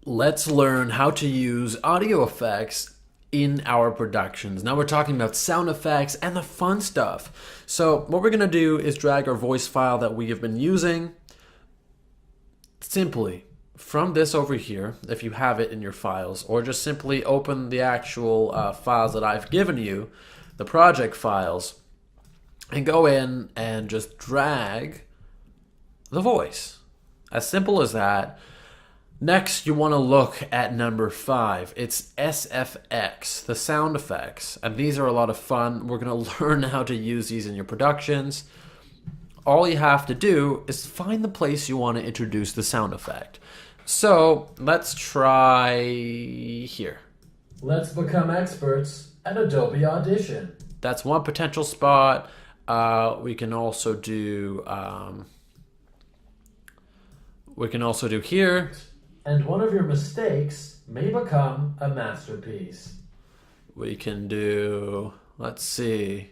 Let's learn how to use audio effects in our productions. Now we're talking about sound effects and the fun stuff. So what we're going to do is drag our voice file that we have been using simply from this over here, if you have it in your files, or just simply open the actual files that I've given you, the project files, and go in and just drag the voice. As simple as that. Next, you want to look at number 5. It's SFX, the sound effects. And these are a lot of fun. We're going to learn how to use these in your productions. All you have to do is find the place you want to introduce the sound effect. So let's try here. Let's become experts at Adobe Audition. That's one potential spot. We can also do here. And one of your mistakes may become a masterpiece. We can do, let's see.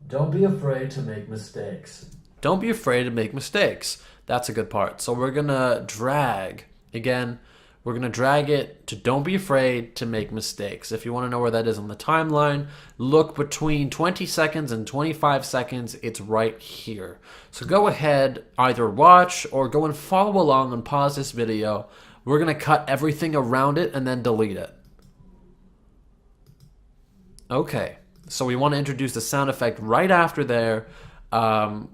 Don't be afraid to make mistakes. Don't be afraid to make mistakes. That's a good part. So we're going to drag. Again, we're going to drag it to don't be afraid to make mistakes. If you want to know where that is on the timeline, look between 20 seconds and 25 seconds. It's right here. So go ahead, either watch or go and follow along and pause this video. We're going to cut everything around it and then delete it. Okay, so we want to introduce the sound effect right after there.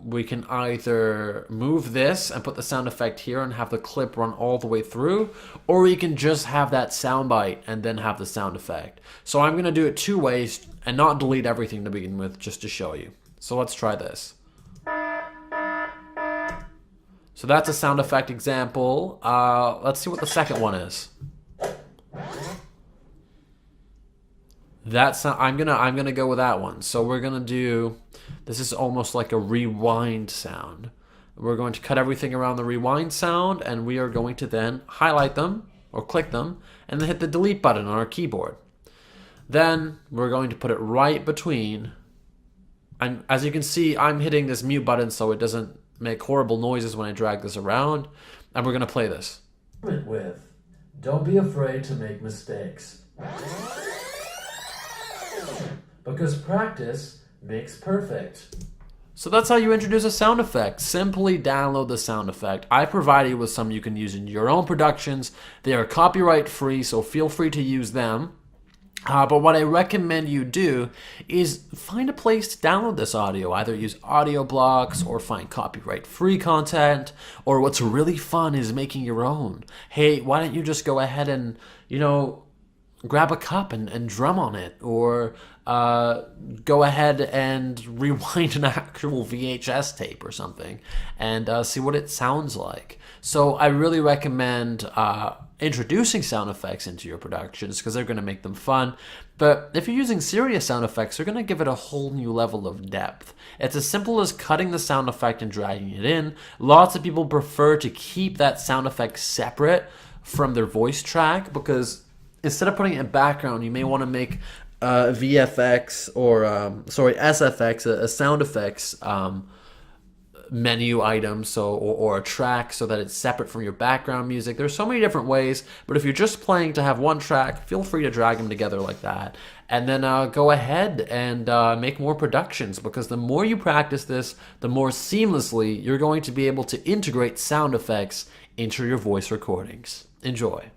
We can either move this and put the sound effect here and have the clip run all the way through, or we can just have that sound bite and then have the sound effect. So I'm going to do it 2 ways and not delete everything to begin with, just to show you. So let's try this. So that's a sound effect example. Let's see what the second one is. I'm gonna go with that one. So we're gonna do, this is almost like a rewind sound. We're going to cut everything around the rewind sound, and we are going to then highlight them or click them and then hit the delete button on our keyboard. Then we're going to put it right between, and as you can see, I'm hitting this mute button so it doesn't make horrible noises when I drag this around, and we're gonna play this. With, don't be afraid to make mistakes. Because practice makes perfect. So that's how you introduce a sound effect. Simply download the sound effect. I provided you with some you can use in your own productions. They are copyright free, so feel free to use them. But what I recommend you do is find a place to download this audio. Either use audio blocks or find copyright-free content. Or what's really fun is making your own. Hey, why don't you just go ahead and, grab a cup and drum on it, or go ahead and rewind an actual VHS tape or something and see what it sounds like. So I really recommend introducing sound effects into your productions because they're going to make them fun. But if you're using serious sound effects, they're going to give it a whole new level of depth. It's as simple as cutting the sound effect and dragging it in. Lots of people prefer to keep that sound effect separate from their voice track because instead of putting it in background, you may want to make VFX or SFX, a sound effects menu item, or a track, so that it's separate from your background music. There's so many different ways, but if you're just playing to have one track, feel free to drag them together like that, and then go ahead and make more productions, because the more you practice this, the more seamlessly you're going to be able to integrate sound effects into your voice recordings. Enjoy.